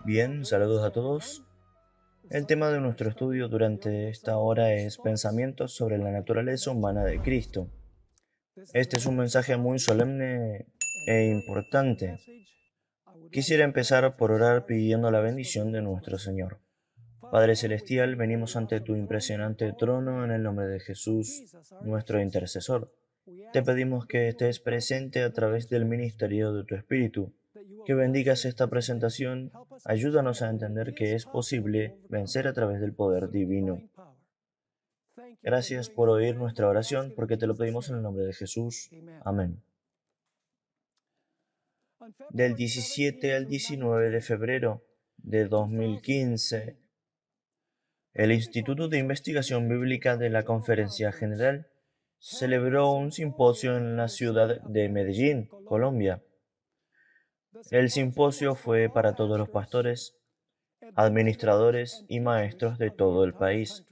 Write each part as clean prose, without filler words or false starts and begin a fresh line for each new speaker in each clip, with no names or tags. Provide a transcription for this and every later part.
Bien, saludos a todos. El tema de nuestro estudio durante esta hora es pensamientos sobre la naturaleza humana de Cristo. Este es un mensaje muy solemne e importante. Quisiera empezar por orar pidiendo la bendición de nuestro Señor. Padre Celestial, venimos ante tu impresionante trono en el nombre de Jesús, nuestro intercesor. Te pedimos que estés presente a través del ministerio de tu Espíritu, que bendigas esta presentación, ayúdanos a entender que es posible vencer a través del poder divino. Gracias por oír nuestra oración, porque te lo pedimos en el nombre de Jesús. Amén. Del 17 al 19 de febrero de 2015, el Instituto de Investigación Bíblica de la Conferencia General celebró un simposio en la ciudad de Medellín, Colombia. El simposio fue para todos los pastores, administradores y maestros de todo el país.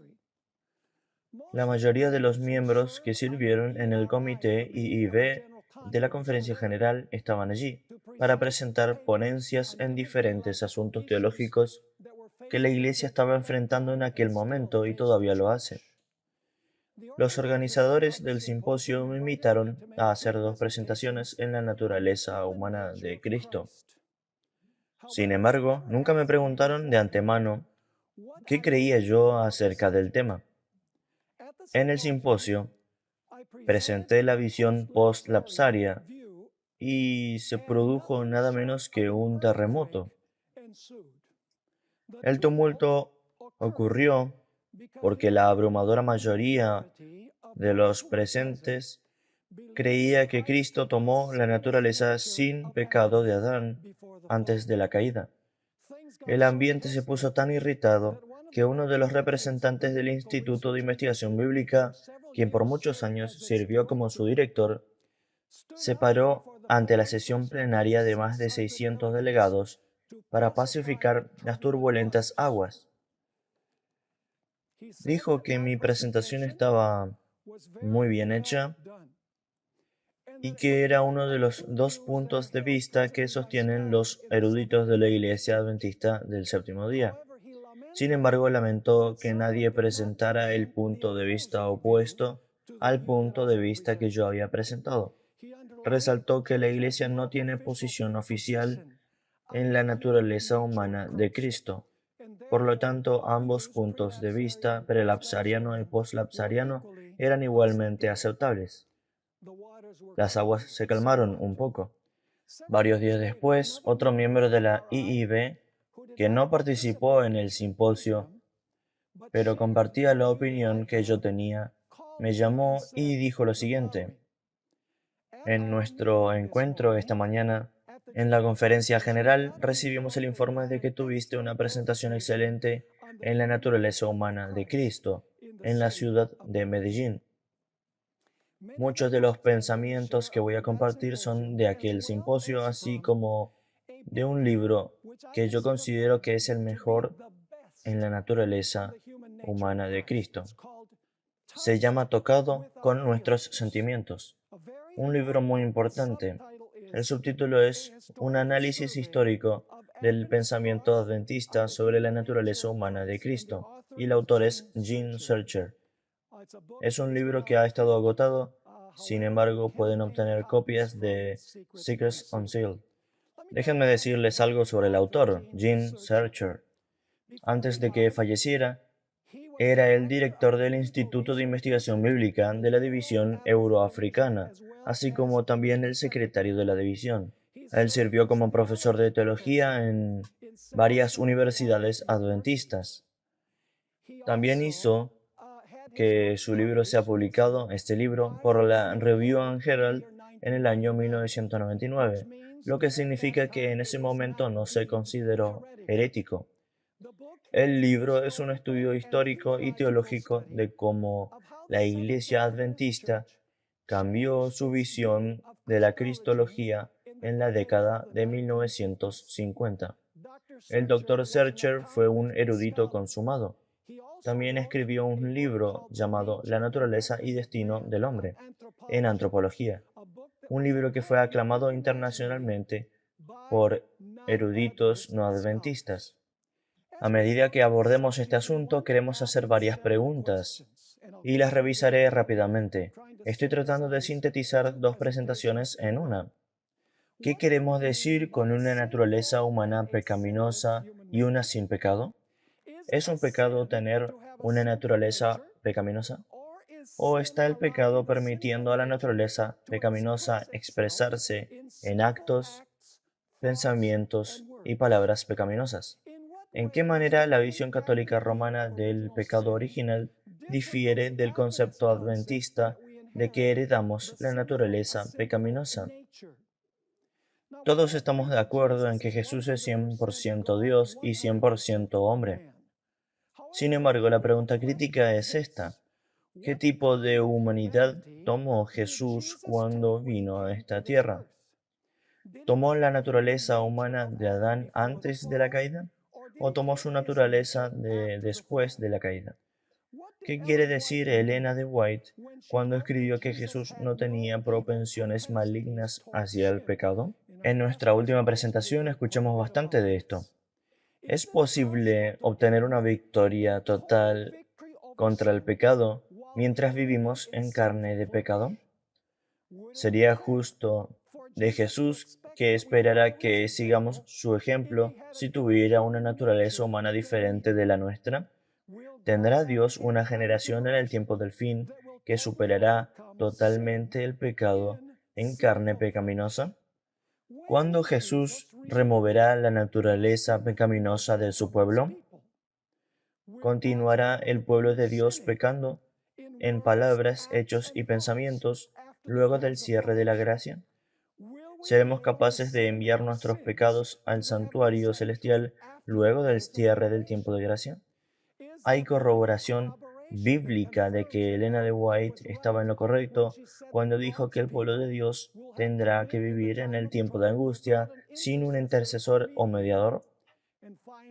La mayoría de los miembros que sirvieron en el comité IIB de la Conferencia General estaban allí para presentar ponencias en diferentes asuntos teológicos que la Iglesia estaba enfrentando en aquel momento y todavía lo hace. Los organizadores del simposio me invitaron a hacer dos presentaciones en la naturaleza humana de Cristo. Sin embargo, nunca me preguntaron de antemano qué creía yo acerca del tema. En el simposio presenté la visión post-lapsaria y se produjo nada menos que un terremoto. El tumulto ocurrió porque la abrumadora mayoría de los presentes creía que Cristo tomó la naturaleza sin pecado de Adán antes de la caída. El ambiente se puso tan irritado que uno de los representantes del Instituto de Investigación Bíblica, quien por muchos años sirvió como su director, se paró ante la sesión plenaria de más de 600 delegados para pacificar las turbulentas aguas. Dijo que mi presentación estaba muy bien hecha y que era uno de los dos puntos de vista que sostienen los eruditos de la Iglesia Adventista del Séptimo Día. Sin embargo, lamentó que nadie presentara el punto de vista opuesto al punto de vista que yo había presentado. Resaltó que la Iglesia no tiene posición oficial en la naturaleza humana de Cristo. Por lo tanto, ambos puntos de vista, prelapsariano y poslapsariano, eran igualmente aceptables. Las aguas se calmaron un poco. Varios días después, otro miembro de la IIB, que no participó en el simposio, pero compartía la opinión que yo tenía, me llamó y dijo lo siguiente: en nuestro encuentro esta mañana, en la conferencia general, recibimos el informe de que tuviste una presentación excelente en la naturaleza humana de Cristo, en la ciudad de Medellín. Muchos de los pensamientos que voy a compartir son de aquel simposio, así como de un libro que yo considero que es el mejor en la naturaleza humana de Cristo. Se llama Tocado con nuestros sentimientos. Un libro muy importante. El subtítulo es Un análisis histórico del pensamiento adventista sobre la naturaleza humana de Cristo, y el autor es Gene Searcher. Es un libro que ha estado agotado, sin embargo pueden obtener copias de Secrets Unsealed. Déjenme decirles algo sobre el autor, Gene Searcher. Antes de que falleciera, era el director del Instituto de Investigación Bíblica de la División Euroafricana, así como también el secretario de la división. Él sirvió como profesor de teología en varias universidades adventistas. También hizo que su libro sea publicado, este libro, por la Review and Herald en el año 1999, lo que significa que en ese momento no se consideró herético. El libro es un estudio histórico y teológico de cómo la Iglesia Adventista cambió su visión de la cristología en la década de 1950. El Dr. Searcher fue un erudito consumado. También escribió un libro llamado La naturaleza y destino del hombre, en antropología, un libro que fue aclamado internacionalmente por eruditos no adventistas. A medida que abordemos este asunto, queremos hacer varias preguntas y las revisaré rápidamente. Estoy tratando de sintetizar dos presentaciones en una. ¿Qué queremos decir con una naturaleza humana pecaminosa y una sin pecado? ¿Es un pecado tener una naturaleza pecaminosa? ¿O está el pecado permitiendo a la naturaleza pecaminosa expresarse en actos, pensamientos y palabras pecaminosas? ¿En qué manera la visión católica romana del pecado original difiere del concepto adventista de que heredamos la naturaleza pecaminosa? Todos estamos de acuerdo en que Jesús es 100% Dios y 100% hombre. Sin embargo, la pregunta crítica es esta. ¿Qué tipo de humanidad tomó Jesús cuando vino a esta tierra? ¿Tomó la naturaleza humana de Adán antes de la caída? ¿O tomó su naturaleza después de la caída? ¿Qué quiere decir Elena de White cuando escribió que Jesús no tenía propensiones malignas hacia el pecado? En nuestra última presentación escuchamos bastante de esto. ¿Es posible obtener una victoria total contra el pecado mientras vivimos en carne de pecado? ¿Sería justo de Jesús que esperara que sigamos su ejemplo si tuviera una naturaleza humana diferente de la nuestra? ¿Tendrá Dios una generación en el tiempo del fin que superará totalmente el pecado en carne pecaminosa? ¿Cuándo Jesús removerá la naturaleza pecaminosa de su pueblo? ¿Continuará el pueblo de Dios pecando en palabras, hechos y pensamientos luego del cierre de la gracia? ¿Seremos capaces de enviar nuestros pecados al santuario celestial luego del cierre del tiempo de gracia? Hay corroboración bíblica de que Elena de White estaba en lo correcto cuando dijo que el pueblo de Dios tendrá que vivir en el tiempo de angustia sin un intercesor o mediador.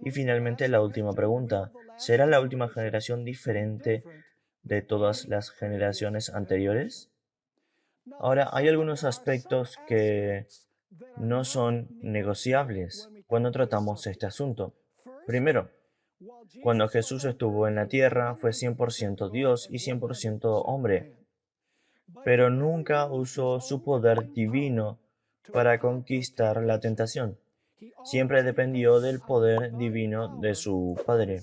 Y finalmente la última pregunta, ¿será la última generación diferente de todas las generaciones anteriores? Ahora, hay algunos aspectos que no son negociables cuando tratamos este asunto. Primero, cuando Jesús estuvo en la tierra fue 100% Dios y 100% hombre, pero nunca usó su poder divino para conquistar la tentación. Siempre dependió del poder divino de su Padre.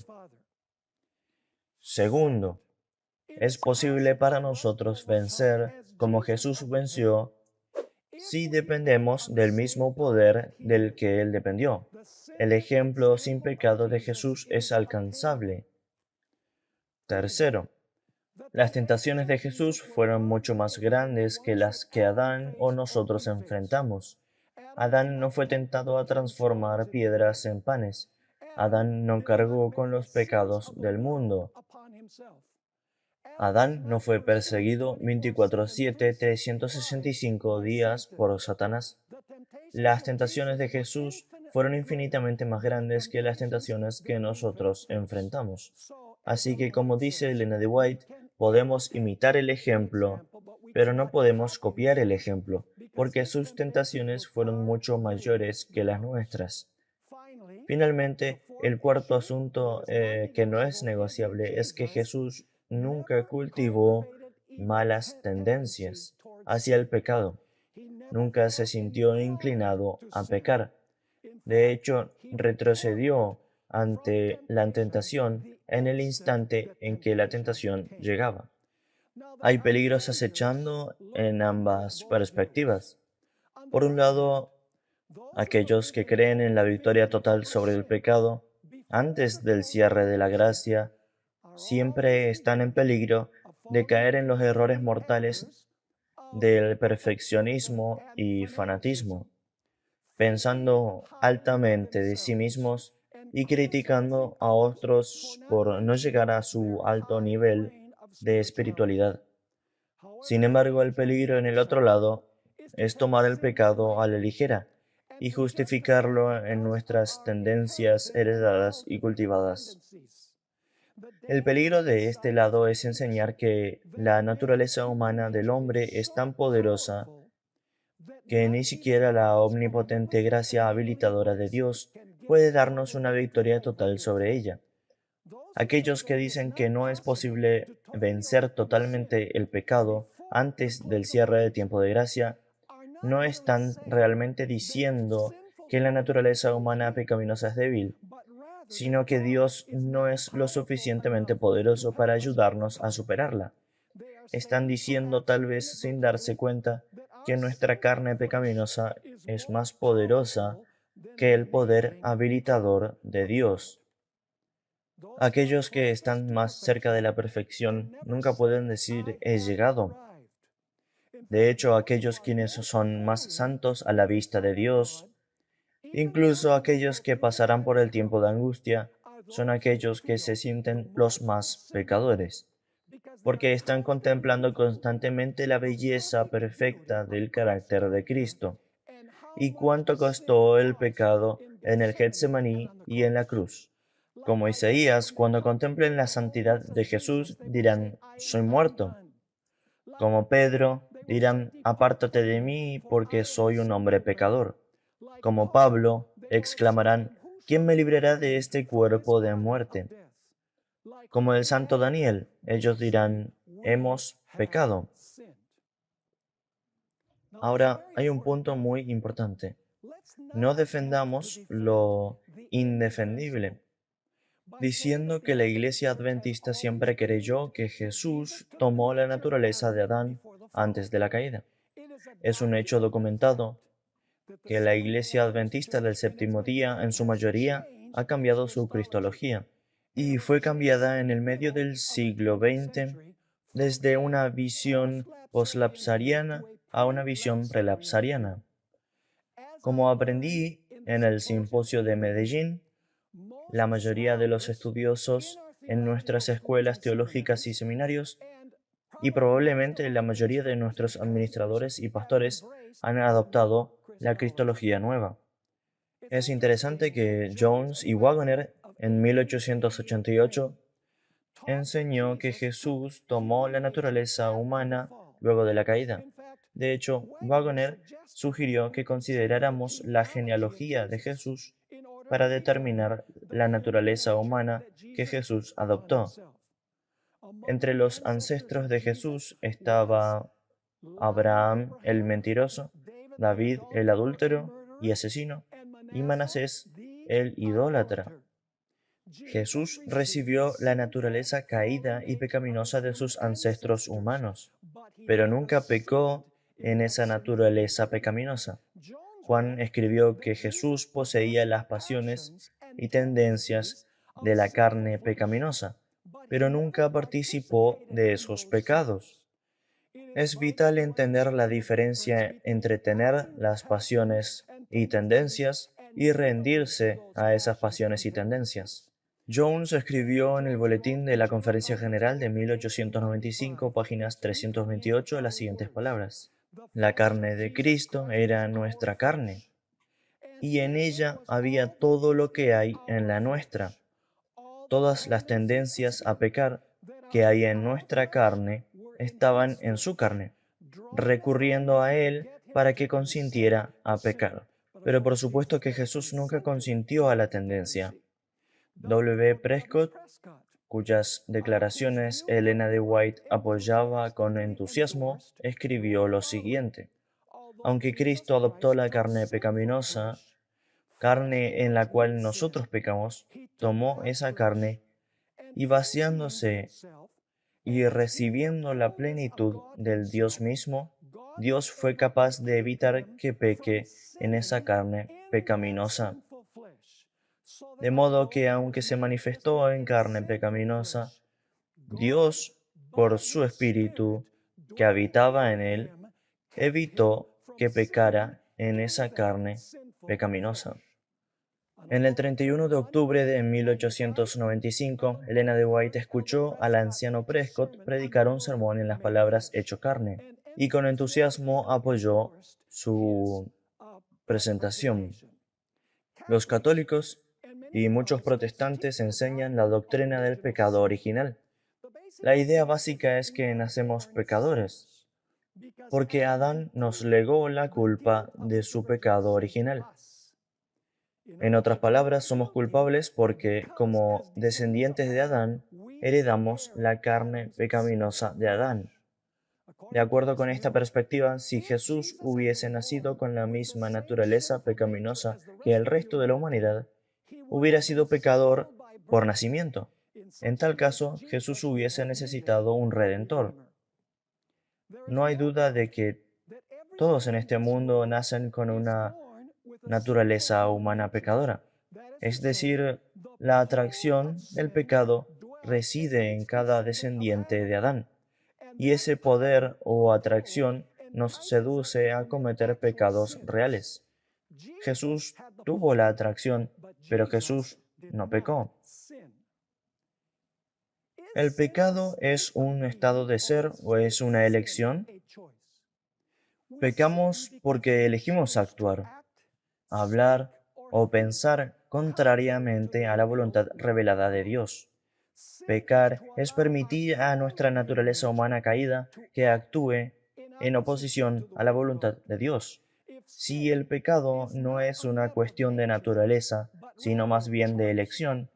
Segundo, es posible para nosotros vencer como Jesús venció si dependemos del mismo poder del que Él dependió. El ejemplo sin pecado de Jesús es alcanzable. Tercero, las tentaciones de Jesús fueron mucho más grandes que las que Adán o nosotros enfrentamos. Adán no fue tentado a transformar piedras en panes. Adán no cargó con los pecados del mundo. Adán no fue perseguido 24/7, 365 días por Satanás. Las tentaciones de Jesús fueron infinitamente más grandes que las tentaciones que nosotros enfrentamos. Así que, como dice Elena de White, podemos imitar el ejemplo, pero no podemos copiar el ejemplo, porque sus tentaciones fueron mucho mayores que las nuestras. Finalmente, el cuarto asunto que no es negociable es que Jesús nunca cultivó malas tendencias hacia el pecado. Nunca se sintió inclinado a pecar. De hecho, retrocedió ante la tentación en el instante en que la tentación llegaba. Hay peligros acechando en ambas perspectivas. Por un lado, aquellos que creen en la victoria total sobre el pecado antes del cierre de la gracia siempre están en peligro de caer en los errores mortales del perfeccionismo y fanatismo, pensando altamente de sí mismos y criticando a otros por no llegar a su alto nivel de espiritualidad. Sin embargo, el peligro en el otro lado es tomar el pecado a la ligera y justificarlo en nuestras tendencias heredadas y cultivadas. El peligro de este lado es enseñar que la naturaleza humana del hombre es tan poderosa que ni siquiera la omnipotente gracia habilitadora de Dios puede darnos una victoria total sobre ella. Aquellos que dicen que no es posible vencer totalmente el pecado antes del cierre del tiempo de gracia, no están realmente diciendo que la naturaleza humana pecaminosa es débil, sino que Dios no es lo suficientemente poderoso para ayudarnos a superarla. Están diciendo, tal vez sin darse cuenta, que nuestra carne pecaminosa es más poderosa que el poder habilitador de Dios. Aquellos que están más cerca de la perfección nunca pueden decir he llegado. De hecho, aquellos quienes son más santos a la vista de Dios, incluso aquellos que pasarán por el tiempo de angustia, son aquellos que se sienten los más pecadores, porque están contemplando constantemente la belleza perfecta del carácter de Cristo y cuánto costó el pecado en el Getsemaní y en la cruz. Como Isaías, cuando contemplen la santidad de Jesús, dirán, soy muerto. Como Pedro, dirán, apártate de mí porque soy un hombre pecador. Como Pablo, exclamarán, ¿quién me librará de este cuerpo de muerte? Como el santo Daniel, ellos dirán, hemos pecado. Ahora, hay un punto muy importante. No defendamos lo indefendible, diciendo que la Iglesia Adventista siempre creyó que Jesús tomó la naturaleza de Adán antes de la caída. Es un hecho documentado que la Iglesia Adventista del Séptimo Día, en su mayoría, ha cambiado su cristología, y fue cambiada en el medio del siglo XX desde una visión poslapsariana a una visión prelapsariana. Como aprendí en el simposio de Medellín, la mayoría de los estudiosos en nuestras escuelas teológicas y seminarios, y probablemente la mayoría de nuestros administradores y pastores, han adoptado la cristología nueva. Es interesante que Jones y Waggoner, en 1888, enseñó que Jesús tomó la naturaleza humana luego de la caída. De hecho, Waggoner sugirió que consideráramos la genealogía de Jesús para determinar la naturaleza humana que Jesús adoptó. Entre los ancestros de Jesús estaba Abraham el mentiroso, David el adúltero y asesino, y Manasés el idólatra. Jesús recibió la naturaleza caída y pecaminosa de sus ancestros humanos, pero nunca pecó en esa naturaleza pecaminosa. Juan escribió que Jesús poseía las pasiones y tendencias de la carne pecaminosa, pero nunca participó de esos pecados. Es vital entender la diferencia entre tener las pasiones y tendencias y rendirse a esas pasiones y tendencias. Jones escribió en el Boletín de la Conferencia General de 1895, páginas 328, las siguientes palabras. La carne de Cristo era nuestra carne, y en ella había todo lo que hay en la nuestra. Todas las tendencias a pecar que hay en nuestra carne estaban en su carne, recurriendo a Él para que consintiera a pecar. Pero por supuesto que Jesús nunca consintió a la tendencia. W. Prescott, cuyas declaraciones Elena de White apoyaba con entusiasmo, escribió lo siguiente. Aunque Cristo adoptó la carne pecaminosa, carne en la cual nosotros pecamos, tomó esa carne y vaciándose y recibiendo la plenitud del Dios mismo, Dios fue capaz de evitar que peque en esa carne pecaminosa. De modo que aunque se manifestó en carne pecaminosa, Dios, por su Espíritu que habitaba en él, evitó que pecara en esa carne pecaminosa. En el 31 de octubre de 1895, Elena de White escuchó al anciano Prescott predicar un sermón en las palabras hecho carne, y con entusiasmo apoyó su presentación. Los católicos y muchos protestantes enseñan la doctrina del pecado original. La idea básica es que nacemos pecadores. porque Adán nos legó la culpa de su pecado original. En otras palabras, somos culpables porque, como descendientes de Adán, heredamos la carne pecaminosa de Adán. De acuerdo con esta perspectiva, si Jesús hubiese nacido con la misma naturaleza pecaminosa que el resto de la humanidad, hubiera sido pecador por nacimiento. En tal caso, Jesús hubiese necesitado un redentor. No hay duda de que todos en este mundo nacen con una naturaleza humana pecadora. Es decir, la atracción del pecado reside en cada descendiente de Adán, y ese poder o atracción nos seduce a cometer pecados reales. Jesús tuvo la atracción, pero Jesús no pecó. ¿El pecado es un estado de ser o es una elección? Pecamos porque elegimos actuar, hablar o pensar contrariamente a la voluntad revelada de Dios. Pecar es permitir a nuestra naturaleza humana caída que actúe en oposición a la voluntad de Dios. Si el pecado no es una cuestión de naturaleza, sino más bien de elección,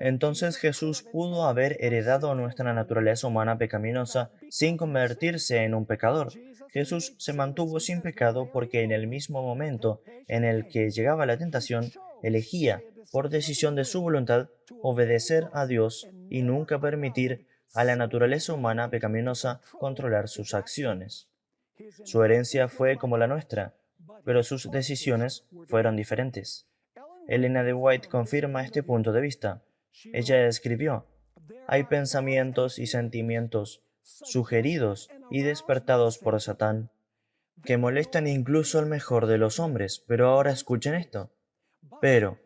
entonces Jesús pudo haber heredado nuestra naturaleza humana pecaminosa sin convertirse en un pecador. Jesús se mantuvo sin pecado porque en el mismo momento en el que llegaba la tentación, elegía, por decisión de su voluntad, obedecer a Dios y nunca permitir a la naturaleza humana pecaminosa controlar sus acciones. Su herencia fue como la nuestra, pero sus decisiones fueron diferentes. Elena de White confirma este punto de vista. Ella escribió: hay pensamientos y sentimientos sugeridos y despertados por Satán que molestan incluso al mejor de los hombres. Pero ahora escuchen esto. Pero,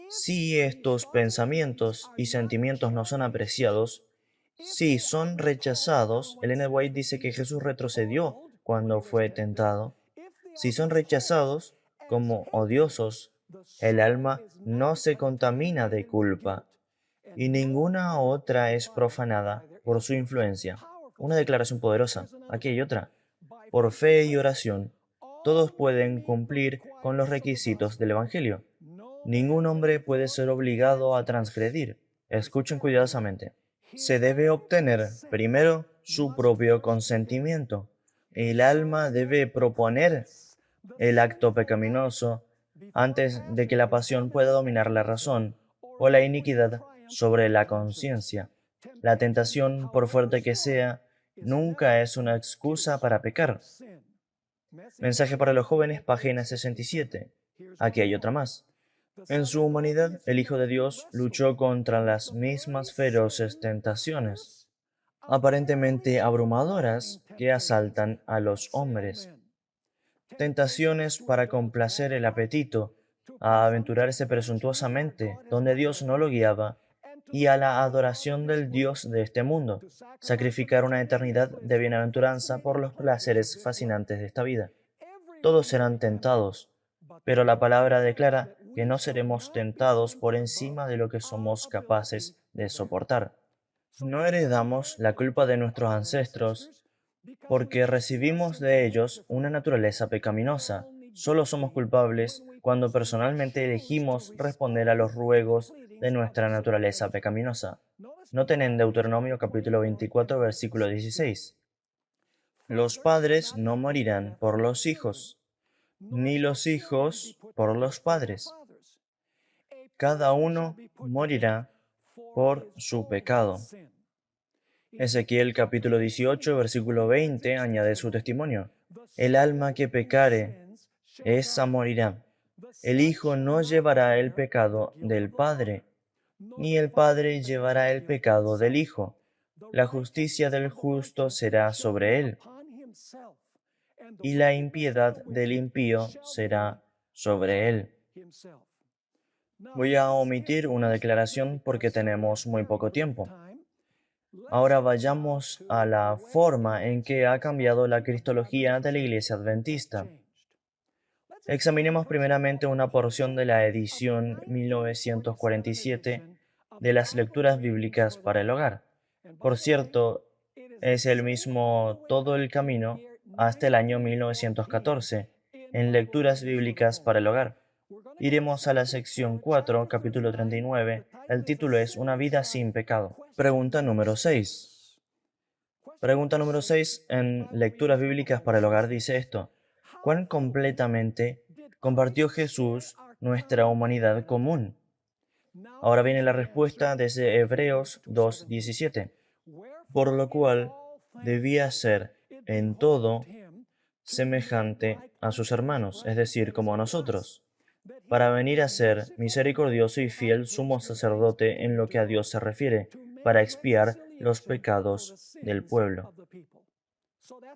si estos pensamientos y sentimientos no son apreciados, si son rechazados, Elena White dice que Jesús retrocedió cuando fue tentado. Si son rechazados como odiosos, el alma no se contamina de culpa y ninguna otra es profanada por su influencia. Una declaración poderosa. Aquí hay otra. Por fe y oración, todos pueden cumplir con los requisitos del Evangelio. Ningún hombre puede ser obligado a transgredir. Escuchen cuidadosamente. Se debe obtener primero su propio consentimiento. El alma debe proponer el acto pecaminoso antes de que la pasión pueda dominar la razón o la iniquidad sobre la conciencia. La tentación, por fuerte que sea, nunca es una excusa para pecar. Mensaje para los jóvenes, página 67. Aquí hay otra más. En su humanidad, el Hijo de Dios luchó contra las mismas feroces tentaciones, aparentemente abrumadoras, que asaltan a los hombres. Tentaciones para complacer el apetito, a aventurarse presuntuosamente donde Dios no lo guiaba, y a la adoración del Dios de este mundo, sacrificar una eternidad de bienaventuranza por los placeres fascinantes de esta vida. Todos serán tentados, pero la palabra declara que no seremos tentados por encima de lo que somos capaces de soportar. No heredamos la culpa de nuestros ancestros porque recibimos de ellos una naturaleza pecaminosa. Solo somos culpables cuando personalmente elegimos responder a los ruegos de nuestra naturaleza pecaminosa. Noten en Deuteronomio capítulo 24, versículo 16. Los padres no morirán por los hijos, ni los hijos por los padres. Cada uno morirá por su pecado. Ezequiel capítulo 18, versículo 20 añade su testimonio. El alma que pecare, esa morirá. El hijo no llevará el pecado del padre, ni el padre llevará el pecado del hijo. La justicia del justo será sobre él, y la impiedad del impío será sobre él. Voy a omitir una declaración porque tenemos muy poco tiempo. Ahora vayamos a la forma en que ha cambiado la cristología de la Iglesia Adventista. Examinemos primeramente una porción de la edición 1947 de las lecturas bíblicas para el hogar. Por cierto, es el mismo Todo el Camino hasta el año 1914 en Lecturas Bíblicas para el Hogar. Iremos a la sección 4, capítulo 39. El título es Una vida sin pecado. Pregunta número 6. Pregunta número 6 en Lecturas Bíblicas para el Hogar dice esto: ¿cuán completamente compartió Jesús nuestra humanidad común? Ahora viene la respuesta desde Hebreos 2:17. Por lo cual debía ser en todo semejante a sus hermanos, es decir, como a nosotros, para venir a ser misericordioso y fiel sumo sacerdote en lo que a Dios se refiere, para expiar los pecados del pueblo.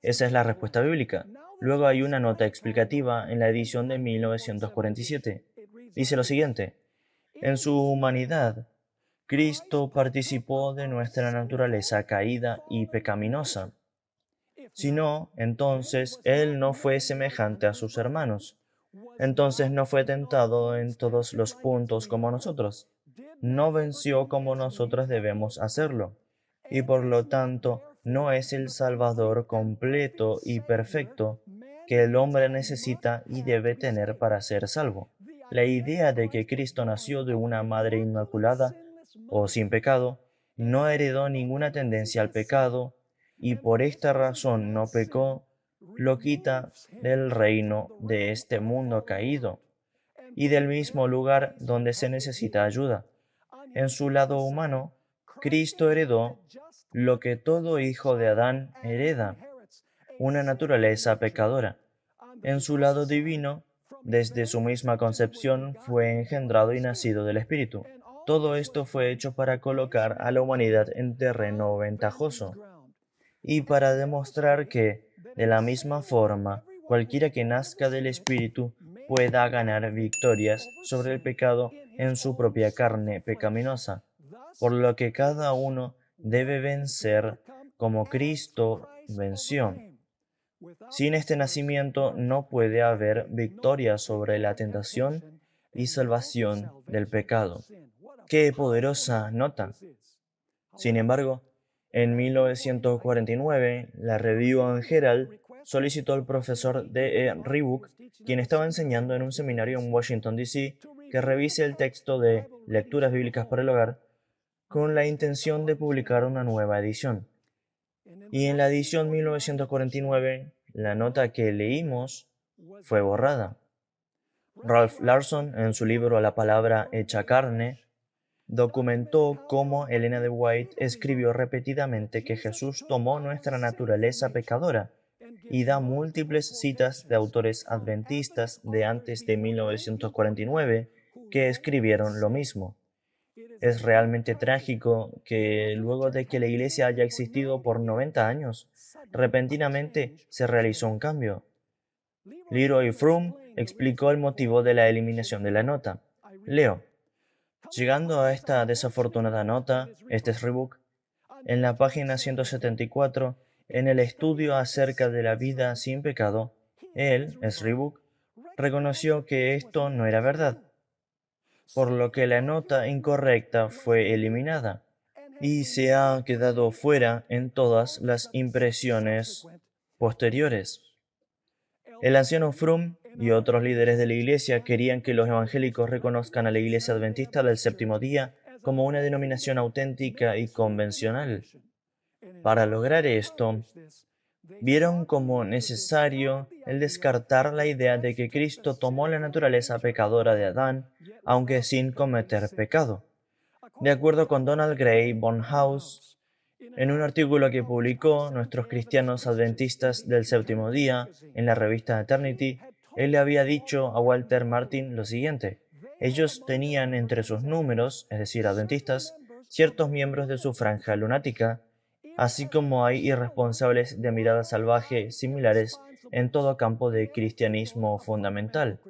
Esa es la respuesta bíblica. Luego hay una nota explicativa en la edición de 1947. Dice lo siguiente: en su humanidad, Cristo participó de nuestra naturaleza caída y pecaminosa. Si no, entonces Él no fue semejante a sus hermanos. Entonces no fue tentado en todos los puntos como nosotros. No venció como nosotros debemos hacerlo. Y por lo tanto, no es el Salvador completo y perfecto que el hombre necesita y debe tener para ser salvo. La idea de que Cristo nació de una madre inmaculada o sin pecado, no heredó ninguna tendencia al pecado, y por esta razón no pecó, lo quita del reino de este mundo caído y del mismo lugar donde se necesita ayuda. En su lado humano, Cristo heredó lo que todo hijo de Adán hereda, una naturaleza pecadora. En su lado divino, desde su misma concepción, fue engendrado y nacido del Espíritu. Todo esto fue hecho para colocar a la humanidad en terreno ventajoso y para demostrar que, de la misma forma, cualquiera que nazca del Espíritu pueda ganar victorias sobre el pecado en su propia carne pecaminosa, por lo que cada uno debe vencer como Cristo venció. Sin este nacimiento no puede haber victoria sobre la tentación y salvación del pecado. ¡Qué poderosa nota! Sin embargo, en 1949, la Review and Herald solicitó al profesor D. E. Reebok, quien estaba enseñando en un seminario en Washington, D.C., que revise el texto de Lecturas Bíblicas para el Hogar con la intención de publicar una nueva edición. Y en la edición 1949, la nota que leímos fue borrada. Ralph Larson, en su libro La palabra hecha carne, documentó cómo Elena de White escribió repetidamente que Jesús tomó nuestra naturaleza pecadora y da múltiples citas de autores adventistas de antes de 1949 que escribieron lo mismo. Es realmente trágico que luego de que la Iglesia haya existido por 90 años, repentinamente se realizó un cambio. Leroy Froome explicó el motivo de la eliminación de la nota. Leo: llegando a esta desafortunada nota, este es Reebok, en la página 174, en el estudio acerca de la vida sin pecado, él, es Reebok, reconoció que esto no era verdad, por lo que la nota incorrecta fue eliminada y se ha quedado fuera en todas las impresiones posteriores. El anciano Froome y otros líderes de la Iglesia querían que los evangélicos reconozcan a la Iglesia Adventista del Séptimo Día como una denominación auténtica y convencional. Para lograr esto, vieron como necesario el descartar la idea de que Cristo tomó la naturaleza pecadora de Adán, aunque sin cometer pecado. De acuerdo con Donald Gray Barnhouse, en un artículo que publicó Nuestros Cristianos Adventistas del Séptimo Día en la revista Eternity, él le había dicho a Walter Martin lo siguiente: ellos tenían entre sus números, es decir, adventistas, ciertos miembros de su franja lunática, así como hay irresponsables de mirada salvaje similares en todo campo de cristianismo fundamental.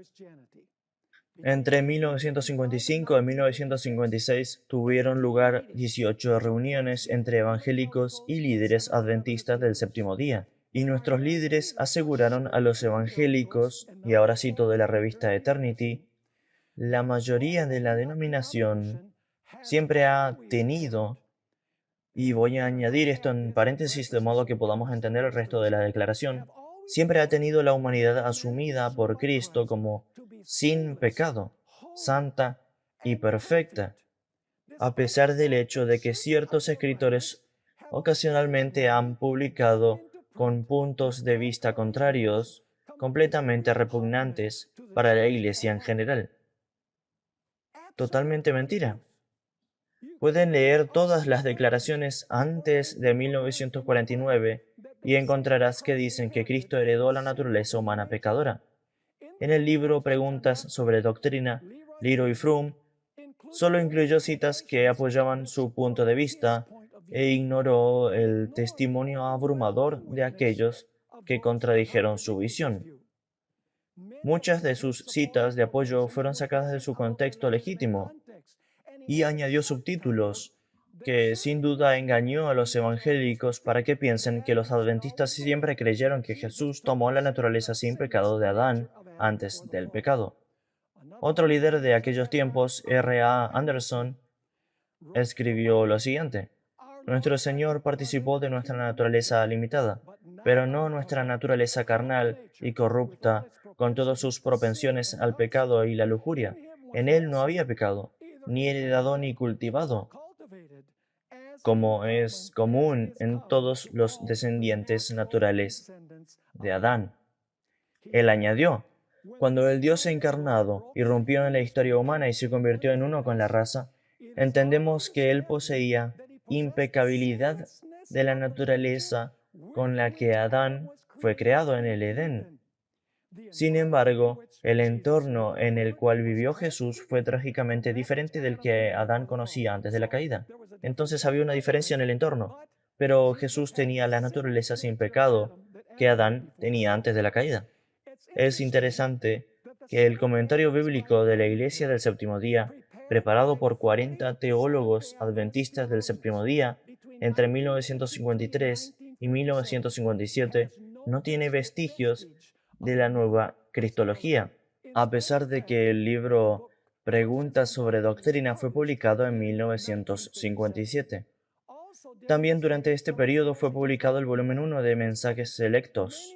Entre 1955 y 1956 tuvieron lugar 18 reuniones entre evangélicos y líderes adventistas del Séptimo Día, y nuestros líderes aseguraron a los evangélicos, y ahora cito de la revista Eternity, la mayoría de la denominación siempre ha tenido, y voy a añadir esto en paréntesis de modo que podamos entender el resto de la declaración, siempre ha tenido la humanidad asumida por Cristo como sin pecado, santa y perfecta, a pesar del hecho de que ciertos escritores ocasionalmente han publicado con puntos de vista contrarios, completamente repugnantes para la Iglesia en general. Totalmente mentira. Pueden leer todas las declaraciones antes de 1949 y encontrarás que dicen que Cristo heredó la naturaleza humana pecadora. En el libro Preguntas sobre Doctrina, Leroy Froome solo incluyó citas que apoyaban su punto de vista e ignoró el testimonio abrumador de aquellos que contradijeron su visión. Muchas de sus citas de apoyo fueron sacadas de su contexto legítimo y añadió subtítulos que sin duda engañó a los evangélicos para que piensen que los adventistas siempre creyeron que Jesús tomó la naturaleza sin pecado de Adán antes del pecado. Otro líder de aquellos tiempos, R. A. Anderson, escribió lo siguiente: Nuestro Señor participó de nuestra naturaleza limitada, pero no nuestra naturaleza carnal y corrupta, con todas sus propensiones al pecado y la lujuria. En Él no había pecado, ni heredado ni cultivado, como es común en todos los descendientes naturales de Adán. Él añadió: Cuando el Dios encarnado irrumpió en la historia humana y se convirtió en uno con la raza, entendemos que Él poseía impecabilidad de la naturaleza con la que Adán fue creado en el Edén. Sin embargo, el entorno en el cual vivió Jesús fue trágicamente diferente del que Adán conocía antes de la caída. Entonces había una diferencia en el entorno, pero Jesús tenía la naturaleza sin pecado que Adán tenía antes de la caída. Es interesante que el comentario bíblico de la Iglesia del Séptimo Día, preparado por 40 teólogos adventistas del Séptimo Día entre 1953 y 1957, no tiene vestigios de la nueva cristología, a pesar de que el libro Preguntas sobre Doctrina fue publicado en 1957. También durante este periodo fue publicado el volumen 1 de Mensajes Selectos.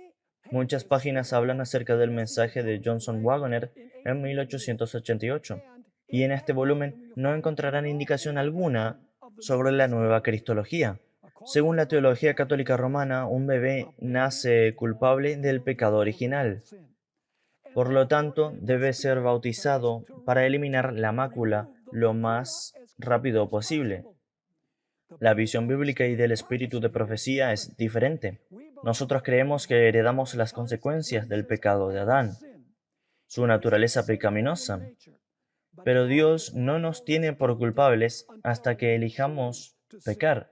Muchas páginas hablan acerca del mensaje de Johnson Wagoner en 1888, y en este volumen no encontrarán indicación alguna sobre la nueva cristología. Según la teología católica romana, un bebé nace culpable del pecado original. Por lo tanto, debe ser bautizado para eliminar la mácula lo más rápido posible. La visión bíblica y del espíritu de profecía es diferente. Nosotros creemos que heredamos las consecuencias del pecado de Adán, su naturaleza pecaminosa. Pero Dios no nos tiene por culpables hasta que elijamos pecar.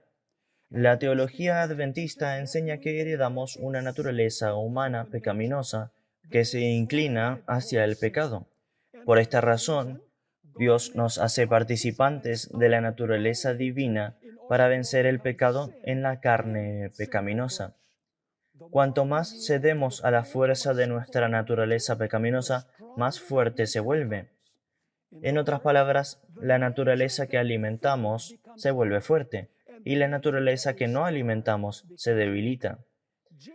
La teología adventista enseña que heredamos una naturaleza humana pecaminosa que se inclina hacia el pecado. Por esta razón, Dios nos hace participantes de la naturaleza divina para vencer el pecado en la carne pecaminosa. Cuanto más cedemos a la fuerza de nuestra naturaleza pecaminosa, más fuerte se vuelve. En otras palabras, la naturaleza que alimentamos se vuelve fuerte y la naturaleza que no alimentamos se debilita.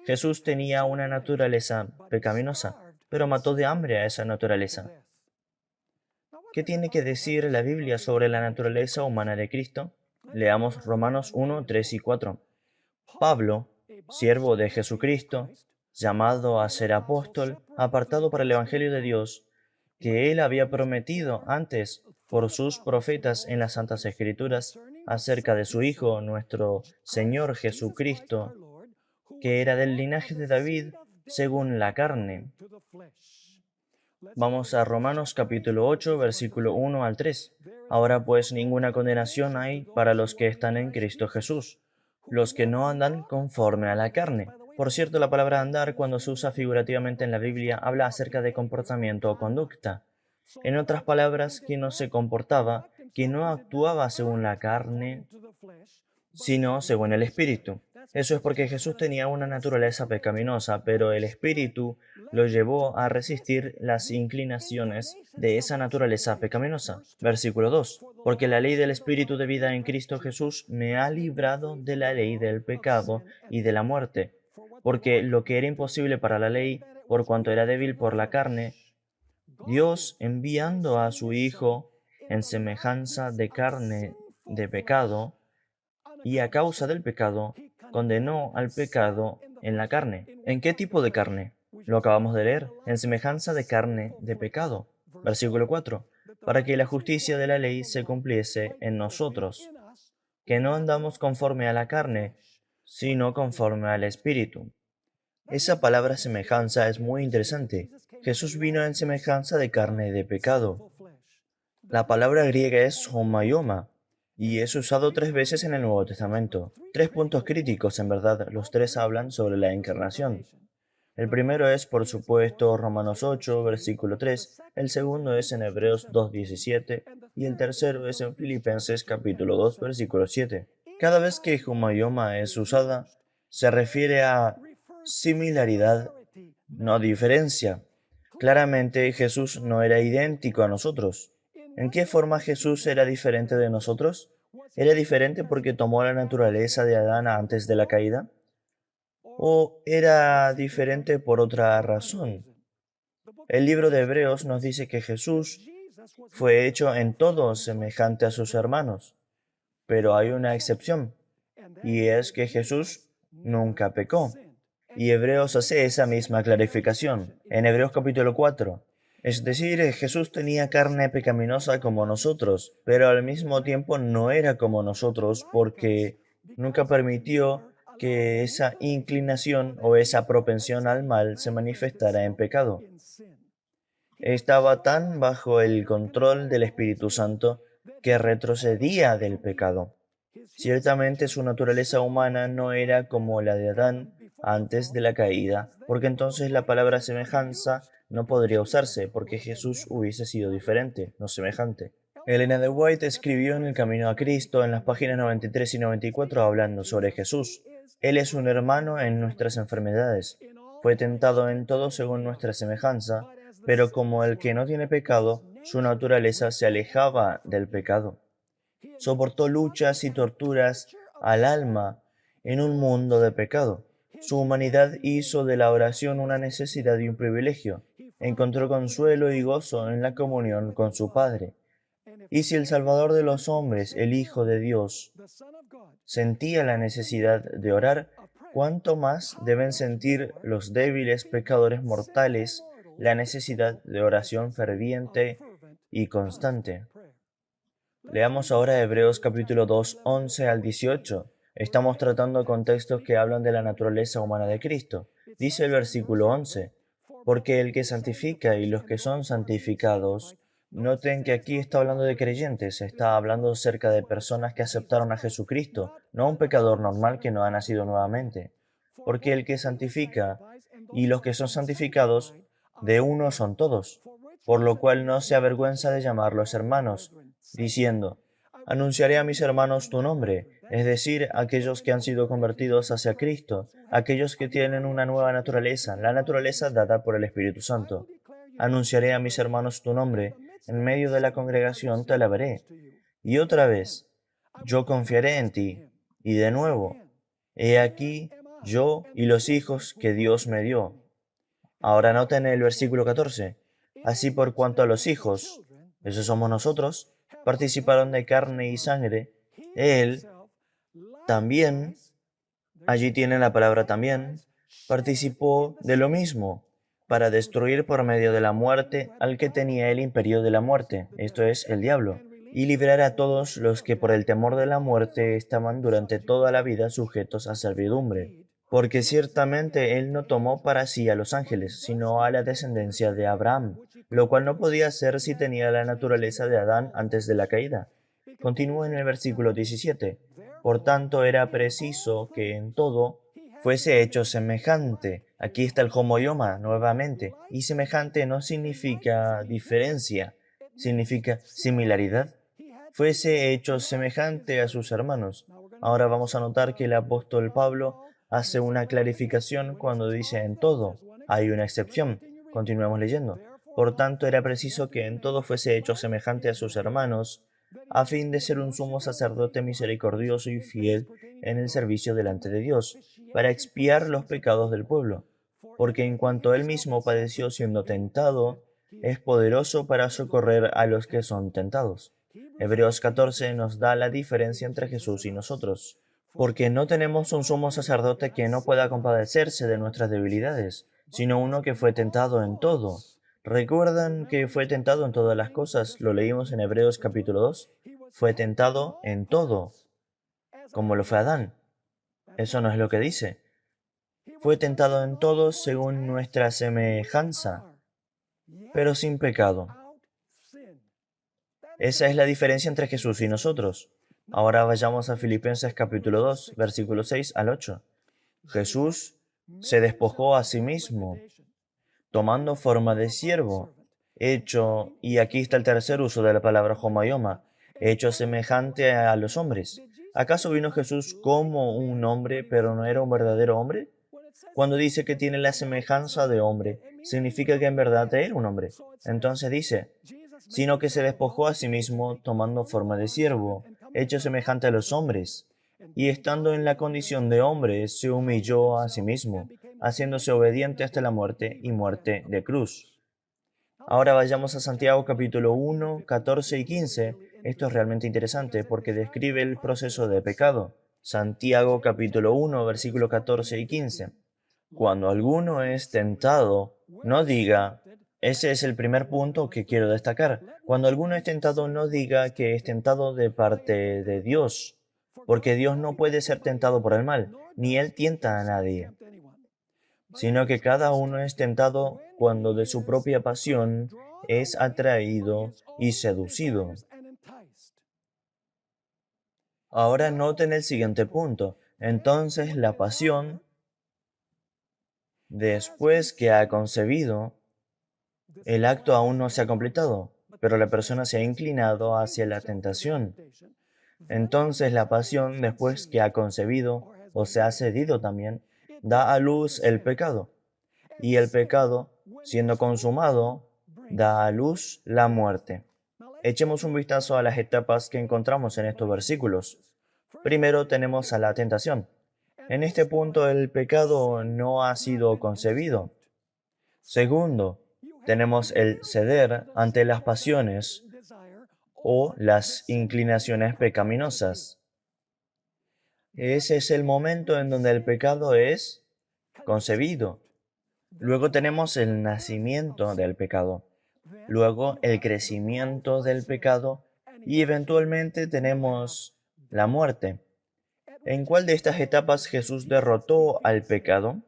Jesús tenía una naturaleza pecaminosa, pero mató de hambre a esa naturaleza. ¿Qué tiene que decir la Biblia sobre la naturaleza humana de Cristo? Leamos Romanos 1, 3 y 4. Pablo, siervo de Jesucristo, llamado a ser apóstol, apartado para el Evangelio de Dios, que él había prometido antes por sus profetas en las Santas Escrituras acerca de su Hijo, nuestro Señor Jesucristo, que era del linaje de David según la carne. Vamos a Romanos capítulo 8, versículo 1 al 3. Ahora pues ninguna condenación hay para los que están en Cristo Jesús, los que no andan conforme a la carne. Por cierto, la palabra andar, cuando se usa figurativamente en la Biblia, habla acerca de comportamiento o conducta. En otras palabras, quien no se comportaba, quien no actuaba según la carne, sino según el Espíritu. Eso es porque Jesús tenía una naturaleza pecaminosa, pero el Espíritu lo llevó a resistir las inclinaciones de esa naturaleza pecaminosa. Versículo 2. Porque la ley del Espíritu de vida en Cristo Jesús me ha librado de la ley del pecado y de la muerte. porque lo que era imposible para la ley, por cuanto era débil por la carne, Dios, enviando a su Hijo en semejanza de carne de pecado, y a causa del pecado, condenó al pecado en la carne. ¿En qué tipo de carne? Lo acabamos de leer, en semejanza de carne de pecado. Versículo 4. Para que la justicia de la ley se cumpliese en nosotros, que no andamos conforme a la carne, sino conforme al Espíritu. Esa palabra semejanza es muy interesante. Jesús vino en semejanza de carne de pecado. La palabra griega es homaioma y es usado 3 veces en el Nuevo Testamento. 3 puntos críticos, en verdad, los 3 hablan sobre la encarnación. El primero es, por supuesto, Romanos 8, versículo 3, el segundo es en Hebreos 2:17 y el tercero es en Filipenses capítulo 2, versículo 7. Cada vez que homaioma es usada, se refiere a similaridad, no diferencia. Claramente Jesús no era idéntico a nosotros. ¿En qué forma Jesús era diferente de nosotros? ¿Era diferente porque tomó la naturaleza de Adán antes de la caída? ¿O era diferente por otra razón? El libro de Hebreos nos dice que Jesús fue hecho en todo semejante a sus hermanos, pero hay una excepción, y es que Jesús nunca pecó. Y Hebreos hace esa misma clarificación en Hebreos capítulo 4. Es decir, Jesús tenía carne pecaminosa como nosotros, pero al mismo tiempo no era como nosotros porque nunca permitió que esa inclinación o esa propensión al mal se manifestara en pecado. Estaba tan bajo el control del Espíritu Santo que retrocedía del pecado. Ciertamente su naturaleza humana no era como la de Adán antes de la caída, porque entonces la palabra semejanza no podría usarse, porque Jesús hubiese sido diferente, no semejante. Elena de White escribió en El Camino a Cristo en las páginas 93 y 94 hablando sobre Jesús. Él es un hermano en nuestras enfermedades. Fue tentado en todo según nuestra semejanza, pero como el que no tiene pecado, su naturaleza se alejaba del pecado. Soportó luchas y torturas al alma en un mundo de pecado. Su humanidad hizo de la oración una necesidad y un privilegio. Encontró consuelo y gozo en la comunión con su Padre. Y si el Salvador de los hombres, el Hijo de Dios, sentía la necesidad de orar, ¿cuánto más deben sentir los débiles pecadores mortales la necesidad de oración ferviente y constante? Leamos ahora Hebreos capítulo 2, 11 al 18. Estamos tratando contextos que hablan de la naturaleza humana de Cristo. Dice el versículo 11, porque el que santifica y los que son santificados, noten que aquí está hablando de creyentes, está hablando acerca de personas que aceptaron a Jesucristo, no un pecador normal que no ha nacido nuevamente. Porque el que santifica y los que son santificados, de uno son todos, por lo cual no se avergüenza de llamarlos hermanos, diciendo, anunciaré a mis hermanos tu nombre, es decir, aquellos que han sido convertidos hacia Cristo, aquellos que tienen una nueva naturaleza, la naturaleza dada por el Espíritu Santo. Anunciaré a mis hermanos tu nombre, en medio de la congregación te alabaré. Y otra vez, yo confiaré en ti. Y de nuevo, he aquí yo y los hijos que Dios me dio. Ahora noten el versículo 14. Así por cuanto a los hijos, esos somos nosotros, participaron de carne y sangre, Él también, allí tiene la palabra también, participó de lo mismo, para destruir por medio de la muerte al que tenía el imperio de la muerte, esto es, el diablo, y librar a todos los que por el temor de la muerte estaban durante toda la vida sujetos a servidumbre. Porque ciertamente él no tomó para sí a los ángeles, sino a la descendencia de Abraham, lo cual no podía ser si tenía la naturaleza de Adán antes de la caída. Continúa en el versículo 17. Por tanto, era preciso que en todo fuese hecho semejante. Aquí está el homoioma nuevamente. Y semejante no significa diferencia, significa similaridad. Fuese hecho semejante a sus hermanos. Ahora vamos a notar que el apóstol Pablo hace una clarificación cuando dice en todo. Hay una excepción. Continuemos leyendo. Por tanto, era preciso que en todo fuese hecho semejante a sus hermanos, a fin de ser un sumo sacerdote misericordioso y fiel en el servicio delante de Dios, para expiar los pecados del pueblo, porque en cuanto él mismo padeció siendo tentado, es poderoso para socorrer a los que son tentados. Hebreos 14 nos da la diferencia entre Jesús y nosotros, porque no tenemos un sumo sacerdote que no pueda compadecerse de nuestras debilidades, sino uno que fue tentado en todo. ¿Recuerdan que fue tentado en todas las cosas? Lo leímos en Hebreos capítulo 2. Fue tentado en todo, como lo fue Adán. Eso no es lo que dice. Fue tentado en todo según nuestra semejanza, pero sin pecado. Esa es la diferencia entre Jesús y nosotros. Ahora vayamos a Filipenses capítulo 2, versículos 6 al 8. Jesús se despojó a sí mismo, tomando forma de siervo, hecho, y aquí está el tercer uso de la palabra homayoma, hecho semejante a los hombres. ¿Acaso vino Jesús como un hombre, pero no era un verdadero hombre? Cuando dice que tiene la semejanza de hombre, significa que en verdad era un hombre. Entonces dice, sino que se despojó a sí mismo tomando forma de siervo, hecho semejante a los hombres, y estando en la condición de hombre, se humilló a sí mismo, haciéndose obediente hasta la muerte y muerte de cruz. Ahora vayamos a Santiago capítulo 1, 14 y 15. Esto es realmente interesante porque describe el proceso de pecado. Santiago capítulo 1, versículo 14 y 15. Cuando alguno es tentado, no diga, ese es el primer punto que quiero destacar. Cuando alguno es tentado, no diga que es tentado de parte de Dios, porque Dios no puede ser tentado por el mal, ni Él tienta a nadie, sino que cada uno es tentado cuando de su propia pasión es atraído y seducido. Ahora noten el siguiente punto. Entonces la pasión, después que ha concebido, el acto aún no se ha completado, pero la persona se ha inclinado hacia la tentación. Entonces la pasión, después que ha concebido o se ha cedido también, da a luz el pecado. Y el pecado, siendo consumado, da a luz la muerte. Echemos un vistazo a las etapas que encontramos en estos versículos. Primero tenemos a la tentación. En este punto el pecado no ha sido concebido. Segundo, tenemos el ceder ante las pasiones o las inclinaciones pecaminosas. Ese es el momento en donde el pecado es concebido. Luego tenemos el nacimiento del pecado. Luego el crecimiento del pecado y eventualmente tenemos la muerte. ¿En cuál de estas etapas Jesús derrotó al pecado?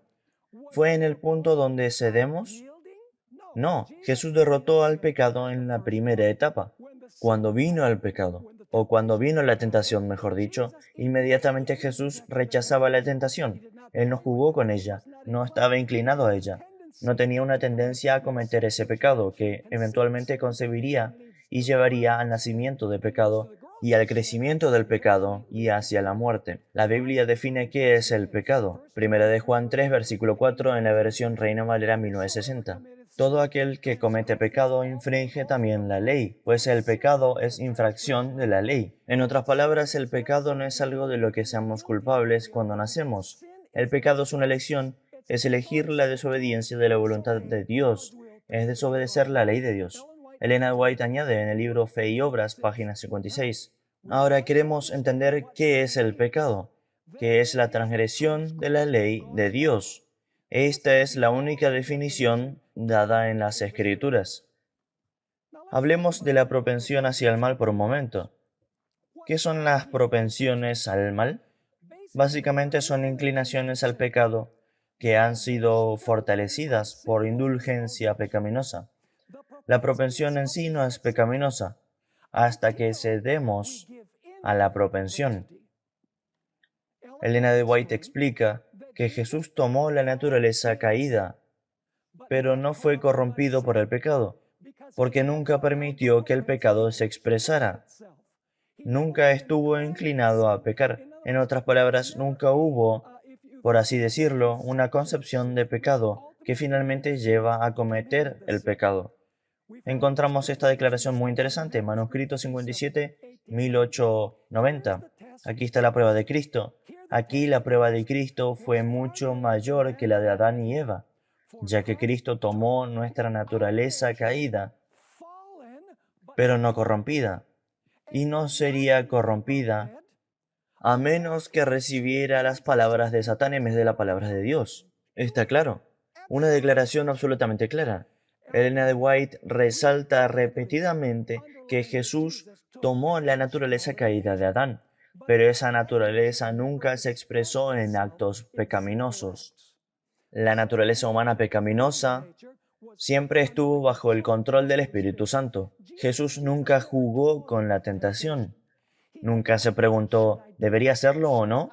¿Fue en el punto donde cedemos? No, Jesús derrotó al pecado en la primera etapa, cuando vino el pecado, o cuando vino la tentación, mejor dicho, inmediatamente Jesús rechazaba la tentación. Él no jugó con ella, no estaba inclinado a ella, no tenía una tendencia a cometer ese pecado que eventualmente concebiría y llevaría al nacimiento del pecado y al crecimiento del pecado y hacia la muerte. La Biblia define qué es el pecado. Primera de Juan 3, versículo 4 en la versión Reina Valera 1960. Todo aquel que comete pecado infringe también la ley, pues el pecado es infracción de la ley. En otras palabras, el pecado no es algo de lo que seamos culpables cuando nacemos. El pecado es una elección, es elegir la desobediencia de la voluntad de Dios, es desobedecer la ley de Dios. Elena White añade en el libro Fe y Obras, página 56. Ahora queremos entender qué es el pecado, qué es la transgresión de la ley de Dios. Esta es la única definición dada en las Escrituras. Hablemos de la propensión hacia el mal por un momento. ¿Qué son las propensiones al mal? Básicamente son inclinaciones al pecado que han sido fortalecidas por indulgencia pecaminosa. La propensión en sí no es pecaminosa hasta que cedemos a la propensión. Elena de White explica que Jesús tomó la naturaleza caída, pero no fue corrompido por el pecado, porque nunca permitió que el pecado se expresara. Nunca estuvo inclinado a pecar. En otras palabras, nunca hubo, por así decirlo, una concepción de pecado que finalmente lleva a cometer el pecado. Encontramos esta declaración muy interesante, manuscrito 57, 1890. Aquí está la prueba de Cristo. Aquí la prueba de Cristo fue mucho mayor que la de Adán y Eva, ya que Cristo tomó nuestra naturaleza caída, pero no corrompida, y no sería corrompida a menos que recibiera las palabras de Satán en vez de las palabras de Dios. Está claro. Una declaración absolutamente clara. Elena de White resalta repetidamente que Jesús tomó la naturaleza caída de Adán, pero esa naturaleza nunca se expresó en actos pecaminosos. La naturaleza humana pecaminosa siempre estuvo bajo el control del Espíritu Santo. Jesús nunca jugó con la tentación. Nunca se preguntó, ¿debería hacerlo o no?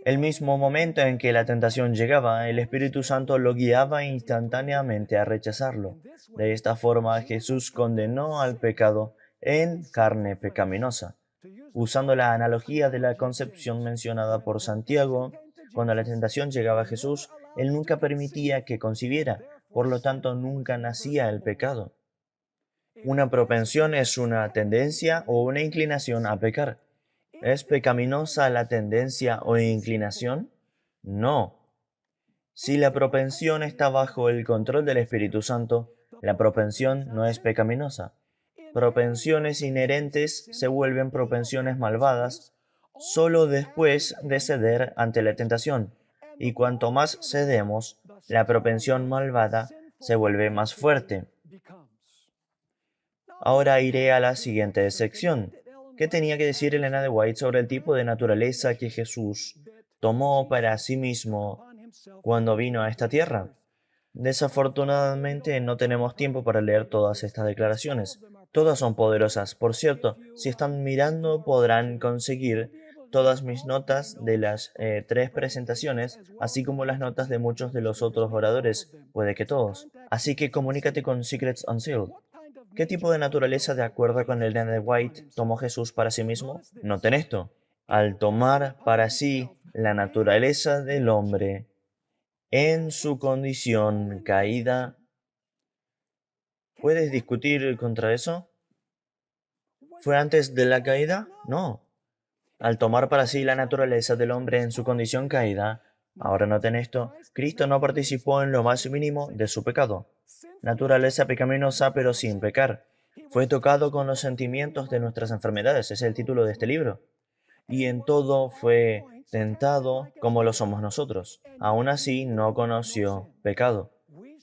El mismo momento en que la tentación llegaba, el Espíritu Santo lo guiaba instantáneamente a rechazarlo. De esta forma, Jesús condenó al pecado en carne pecaminosa. Usando la analogía de la concepción mencionada por Santiago, cuando la tentación llegaba a Jesús, él nunca permitía que concibiera, por lo tanto nunca nacía el pecado. Una propensión es una tendencia o una inclinación a pecar. ¿Es pecaminosa la tendencia o inclinación? No. Si la propensión está bajo el control del Espíritu Santo, la propensión no es pecaminosa. Propensiones inherentes se vuelven propensiones malvadas solo después de ceder ante la tentación, y cuanto más cedemos, la propensión malvada se vuelve más fuerte. Ahora iré a la siguiente sección. ¿Qué tenía que decir Elena de White sobre el tipo de naturaleza que Jesús tomó para sí mismo cuando vino a esta tierra? Desafortunadamente no tenemos tiempo para leer todas estas declaraciones. Todas son poderosas. Por cierto, si están mirando podrán conseguir todas mis notas de las 3 presentaciones, así como las notas de muchos de los otros oradores, puede que todos. Así que comunícate con Secrets Unsealed. ¿Qué tipo de naturaleza, de acuerdo con Elena de White, tomó Jesús para sí mismo? Noten esto. Al tomar para sí la naturaleza del hombre en su condición caída, ¿puedes discutir contra eso? ¿Fue antes de la caída? No. Al tomar para sí la naturaleza del hombre en su condición caída, ahora noten esto, Cristo no participó en lo más mínimo de su pecado. Naturaleza pecaminosa pero sin pecar. Fue tocado con los sentimientos de nuestras enfermedades, es el título de este libro. Y en todo fue tentado como lo somos nosotros. Aún así no conoció pecado.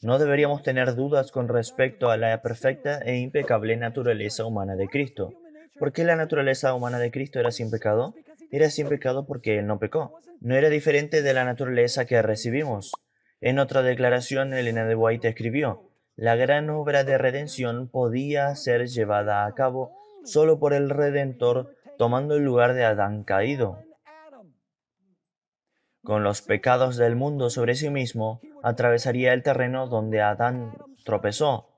No deberíamos tener dudas con respecto a la perfecta e impecable naturaleza humana de Cristo. ¿Por qué la naturaleza humana de Cristo era sin pecado? Era sin pecado porque Él no pecó. No era diferente de la naturaleza que recibimos. En otra declaración, Elena de White escribió, la gran obra de redención podía ser llevada a cabo solo por el Redentor tomando el lugar de Adán caído. Con los pecados del mundo sobre sí mismo, atravesaría el terreno donde Adán tropezó.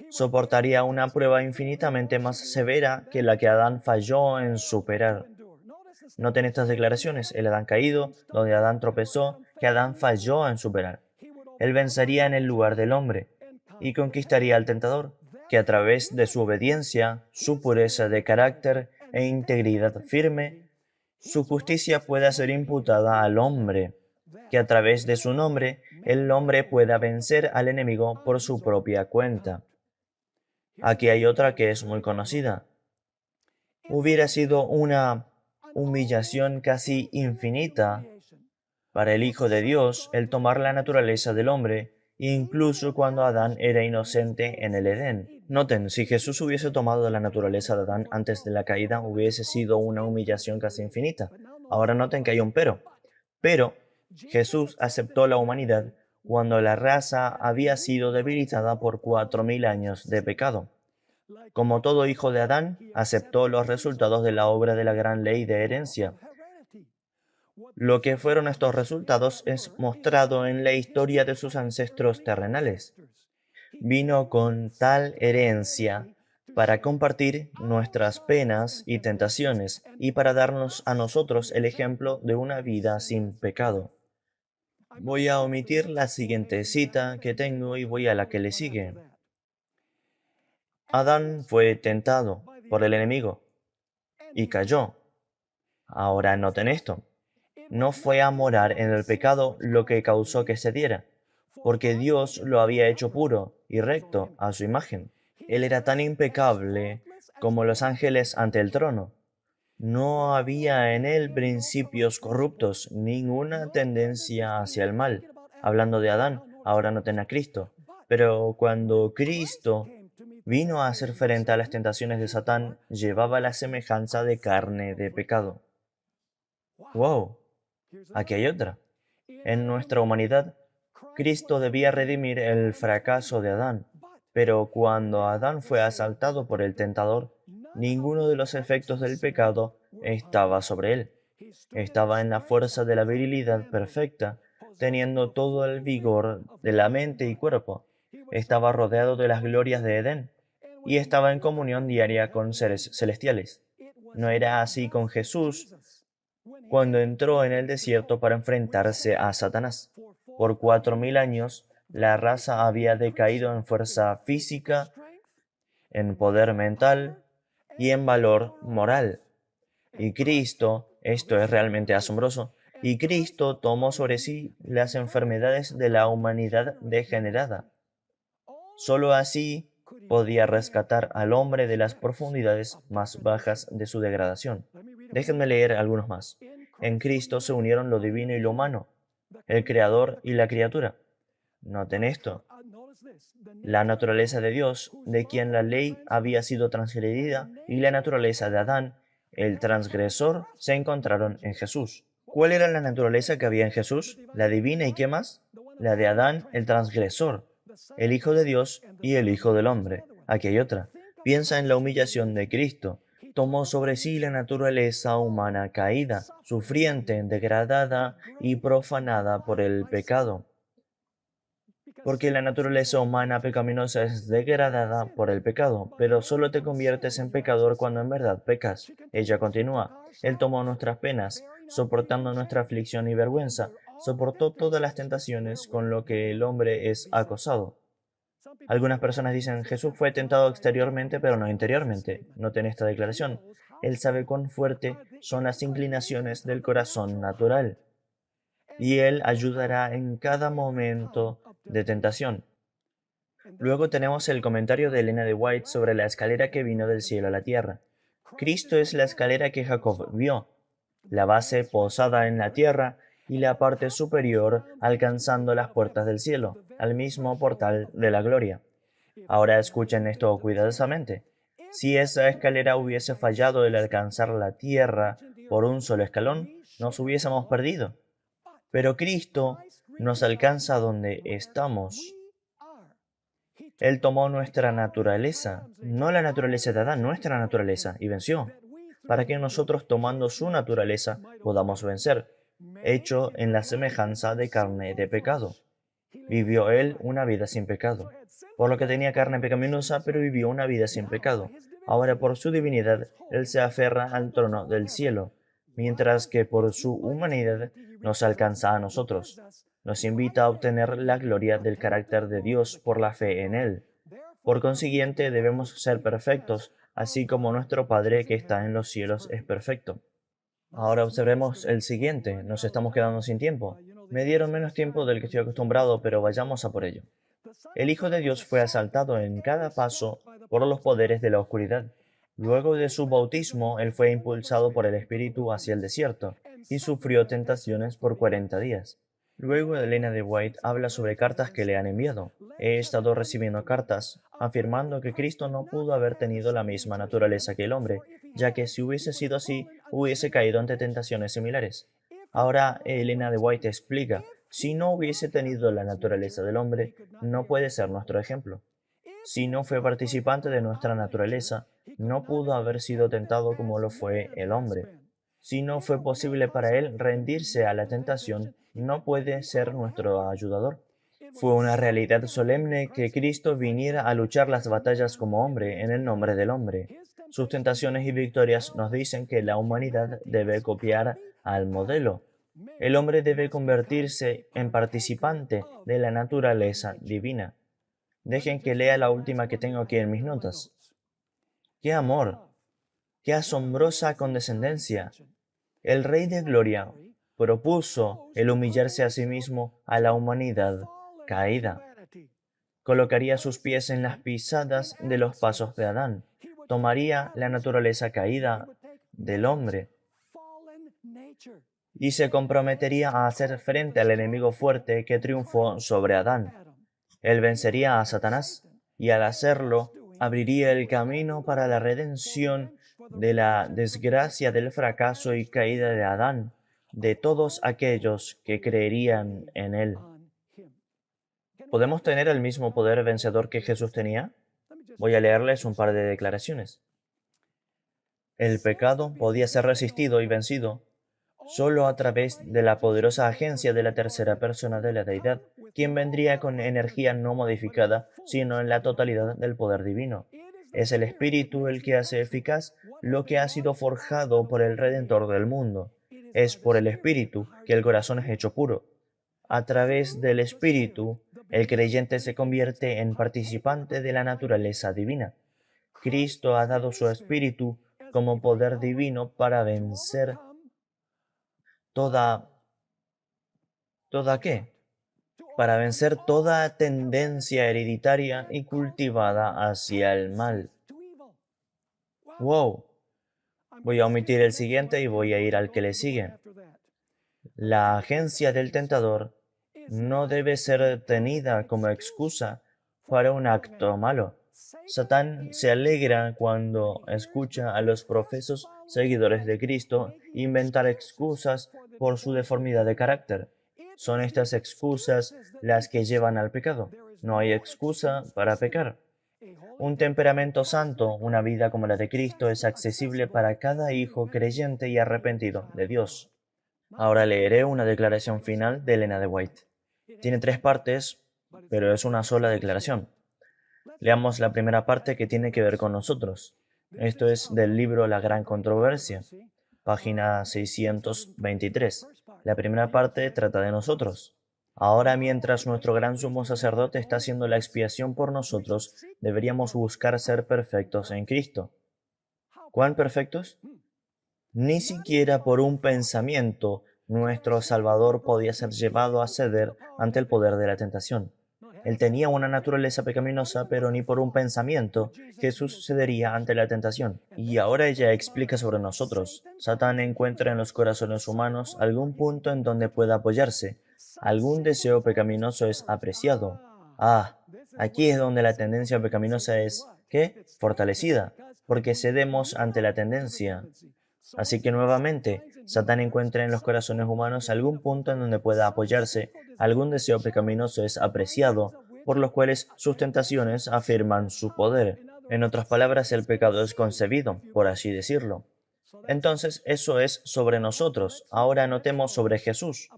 Soportaría una prueba infinitamente más severa que la que Adán falló en superar. Noten estas declaraciones, el Adán caído, donde Adán tropezó, que Adán falló en superar. Él vencería en el lugar del hombre y conquistaría al tentador, que a través de su obediencia, su pureza de carácter e integridad firme, su justicia pueda ser imputada al hombre, que a través de su nombre el hombre pueda vencer al enemigo por su propia cuenta. Aquí hay otra que es muy conocida. Hubiera sido una humillación casi infinita para el Hijo de Dios el tomar la naturaleza del hombre, incluso cuando Adán era inocente en el Edén. Noten, si Jesús hubiese tomado la naturaleza de Adán antes de la caída, hubiese sido una humillación casi infinita. Ahora noten que hay un pero. Pero Jesús aceptó la humanidad cuando la raza había sido debilitada por 4000 años de pecado. Como todo hijo de Adán, aceptó los resultados de la obra de la gran ley de herencia. Lo que fueron estos resultados es mostrado en la historia de sus ancestros terrenales. Vino con tal herencia para compartir nuestras penas y tentaciones y para darnos a nosotros el ejemplo de una vida sin pecado. Voy a omitir la siguiente cita que tengo y voy a la que le sigue. Adán fue tentado por el enemigo y cayó. Ahora noten esto. No fue a morar en el pecado lo que causó que se diera, porque Dios lo había hecho puro y recto a su imagen. Él era tan impecable como los ángeles ante el trono. No había en él principios corruptos, ninguna tendencia hacia el mal. Hablando de Adán, ahora noten a Cristo. Pero cuando Cristo vino a hacer frente a las tentaciones de Satán, llevaba la semejanza de carne de pecado. ¡Wow! Aquí hay otra. En nuestra humanidad, Cristo debía redimir el fracaso de Adán, pero cuando Adán fue asaltado por el tentador, ninguno de los efectos del pecado estaba sobre él. Estaba en la fuerza de la virilidad perfecta, teniendo todo el vigor de la mente y cuerpo. Estaba rodeado de las glorias de Edén y estaba en comunión diaria con seres celestiales. No era así con Jesús cuando entró en el desierto para enfrentarse a Satanás. Por 4000 años, la raza había decaído en fuerza física, en poder mental y en valor moral. Y Cristo, esto es realmente asombroso, y Cristo tomó sobre sí las enfermedades de la humanidad degenerada. Solo así podía rescatar al hombre de las profundidades más bajas de su degradación. Déjenme leer algunos más. En Cristo se unieron lo divino y lo humano, el creador y la criatura. Noten esto. La naturaleza de Dios, de quien la ley había sido transgredida, y la naturaleza de Adán, el transgresor, se encontraron en Jesús. ¿Cuál era la naturaleza que había en Jesús? La divina y qué más? La de Adán, el transgresor, el Hijo de Dios y el Hijo del Hombre. Aquí hay otra. Piensa en la humillación de Cristo. Tomó sobre sí la naturaleza humana caída, sufriente, degradada y profanada por el pecado. Porque la naturaleza humana pecaminosa es degradada por el pecado, pero solo te conviertes en pecador cuando en verdad pecas. Ella continúa. Él tomó nuestras penas, soportando nuestra aflicción y vergüenza, soportó todas las tentaciones con lo que el hombre es acosado. Algunas personas dicen, Jesús fue tentado exteriormente, pero no interiormente. Noten esta declaración. Él sabe cuán fuerte son las inclinaciones del corazón natural, y Él ayudará en cada momento de tentación. Luego tenemos el comentario de Elena de White sobre la escalera que vino del cielo a la tierra. Cristo es la escalera que Jacob vio, la base posada en la tierra y la parte superior alcanzando las puertas del cielo, al mismo portal de la gloria. Ahora escuchen esto cuidadosamente. Si esa escalera hubiese fallado el alcanzar la tierra por un solo escalón, nos hubiésemos perdido. Pero Cristo nos alcanza donde estamos. Él tomó nuestra naturaleza, no la naturaleza de Adán, nuestra naturaleza, y venció, para que nosotros tomando su naturaleza podamos vencer, hecho en la semejanza de carne de pecado. Vivió Él una vida sin pecado, por lo que tenía carne pecaminosa, pero vivió una vida sin pecado. Ahora por su divinidad, Él se aferra al trono del cielo, mientras que por su humanidad nos alcanza a nosotros. Nos invita a obtener la gloria del carácter de Dios por la fe en Él. Por consiguiente, debemos ser perfectos, así como nuestro Padre que está en los cielos es perfecto. Ahora observemos el siguiente. Nos estamos quedando sin tiempo. Me dieron menos tiempo del que estoy acostumbrado, pero vayamos a por ello. El Hijo de Dios fue asaltado en cada paso por los poderes de la oscuridad. Luego de su bautismo, él fue impulsado por el Espíritu hacia el desierto y sufrió tentaciones por 40 días. Luego Elena de White habla sobre cartas que le han enviado. He estado recibiendo cartas afirmando que Cristo no pudo haber tenido la misma naturaleza que el hombre, ya que si hubiese sido así, hubiese caído ante tentaciones similares. Ahora Elena de White explica, si no hubiese tenido la naturaleza del hombre, no puede ser nuestro ejemplo. Si no fue participante de nuestra naturaleza, no pudo haber sido tentado como lo fue el hombre. Si no fue posible para él rendirse a la tentación, no puede ser nuestro ayudador. Fue una realidad solemne que Cristo viniera a luchar las batallas como hombre en el nombre del hombre. Sus tentaciones y victorias nos dicen que la humanidad debe copiar al modelo. El hombre debe convertirse en participante de la naturaleza divina. Dejen que lea la última que tengo aquí en mis notas. ¡Qué amor! ¡Qué asombrosa condescendencia! El Rey de Gloria propuso el humillarse a sí mismo a la humanidad caída. Colocaría sus pies en las pisadas de los pasos de Adán. Tomaría la naturaleza caída del hombre y se comprometería a hacer frente al enemigo fuerte que triunfó sobre Adán. Él vencería a Satanás y al hacerlo abriría el camino para la redención de la desgracia del fracaso y caída de Adán, de todos aquellos que creerían en él. ¿Podemos tener el mismo poder vencedor que Jesús tenía? Voy a leerles un par de declaraciones. El pecado podía ser resistido y vencido solo a través de la poderosa agencia de la tercera persona de la deidad, quien vendría con energía no modificada, sino en la totalidad del poder divino. Es el Espíritu el que hace eficaz lo que ha sido forjado por el Redentor del mundo. Es por el Espíritu que el corazón es hecho puro. A través del Espíritu, el creyente se convierte en participante de la naturaleza divina. Cristo ha dado su Espíritu como poder divino para vencer toda ¿qué? Para vencer toda tendencia hereditaria y cultivada hacia el mal. Wow. Voy a omitir el siguiente y voy a ir al que le sigue. La agencia del tentador no debe ser tenida como excusa para un acto malo. Satán se alegra cuando escucha a los profesos seguidores de Cristo inventar excusas por su deformidad de carácter. Son estas excusas las que llevan al pecado. No hay excusa para pecar. Un temperamento santo, una vida como la de Cristo, es accesible para cada hijo creyente y arrepentido de Dios. Ahora leeré una declaración final de Elena de White. Tiene 3 partes, pero es una sola declaración. Leamos la primera parte que tiene que ver con nosotros. Esto es del libro La Gran Controversia, página 623. La primera parte trata de nosotros. Ahora, mientras nuestro gran sumo sacerdote está haciendo la expiación por nosotros, deberíamos buscar ser perfectos en Cristo. ¿Cuán perfectos? Ni siquiera por un pensamiento nuestro Salvador podía ser llevado a ceder ante el poder de la tentación. Él tenía una naturaleza pecaminosa, pero ni por un pensamiento Jesús cedería ante la tentación. Y ahora ella explica sobre nosotros. Satán encuentra en los corazones humanos algún punto en donde pueda apoyarse. Algún deseo pecaminoso es apreciado. Aquí es donde la tendencia pecaminosa es, ¿qué? Fortalecida, porque cedemos ante la tendencia. Así que nuevamente, Satán encuentra en los corazones humanos algún punto en donde pueda apoyarse, algún deseo pecaminoso es apreciado, por los cuales sus tentaciones afirman su poder. En otras palabras, el pecado es concebido, por así decirlo. Entonces, eso es sobre nosotros. Ahora notemos sobre Jesús.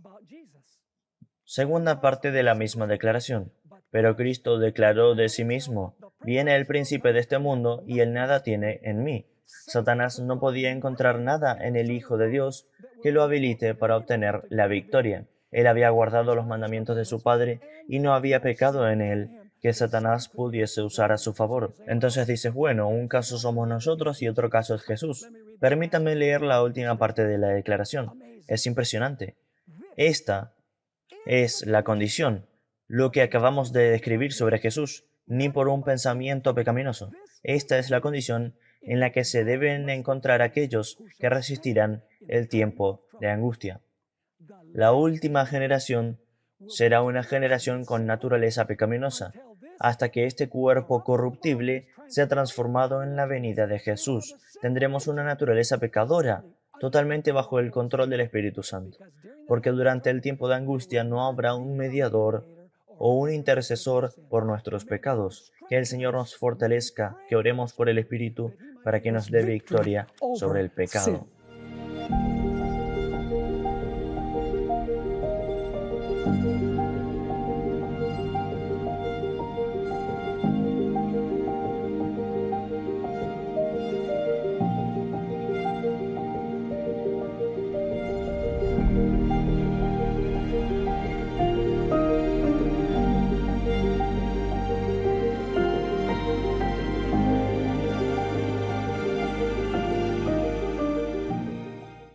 Segunda parte de la misma declaración. Pero Cristo declaró de sí mismo, viene el príncipe de este mundo y él nada tiene en mí. Satanás no podía encontrar nada en el Hijo de Dios que lo habilite para obtener la victoria. Él había guardado los mandamientos de su Padre y no había pecado en él que Satanás pudiese usar a su favor. Entonces dices, bueno, un caso somos nosotros y otro caso es Jesús. Permítame leer la última parte de la declaración. Es impresionante. Esta es la condición, lo que acabamos de describir sobre Jesús, ni por un pensamiento pecaminoso. Esta es la condición en la que se deben encontrar aquellos que resistirán el tiempo de angustia. La última generación será una generación con naturaleza pecaminosa, hasta que este cuerpo corruptible sea transformado en la venida de Jesús. Tendremos una naturaleza pecadora, totalmente bajo el control del Espíritu Santo, porque durante el tiempo de angustia no habrá un mediador o un intercesor por nuestros pecados. Que el Señor nos fortalezca, que oremos por el Espíritu para que nos dé victoria sobre el pecado.